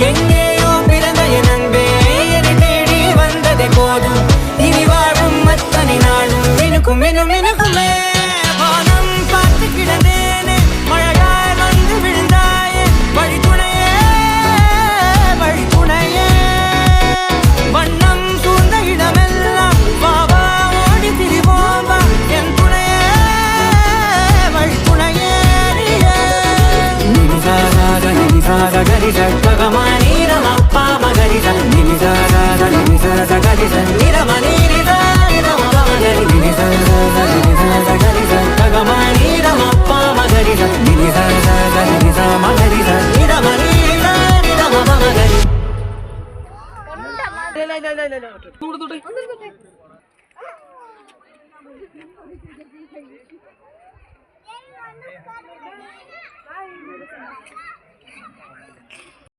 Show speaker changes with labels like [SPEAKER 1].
[SPEAKER 1] எங்கேயோ பிறந்த என் அன்பே என்னை தேடி வந்ததே போதும் இனி வாழும் அத்தனை நாளும் மினுக்கும் மினும் மினுக்குமே வானம் பார்த்து கிடந்தேனே மழையாய் வந்து விழுந்தாயே வழித்துணையே வழித்துணையே வண்ணம் சூழ்ந்த இடமெல்லாம் வாவா ஓடி திரிவோம் வா என் துணையே வழித்துணையே நினிசாத நினிசாத கரிச பகமானி ரமப்பா மகரிச நினிசாத நினிசாத கரிச நிரமணி நிதா நிரமகரி நினிசாத நினிசாத கரிச பகமானி ரமப்பா மகரிச நினிசாத நினிசா மகரிச நிரமணி நிதா நிரமகரி
[SPEAKER 2] Hey,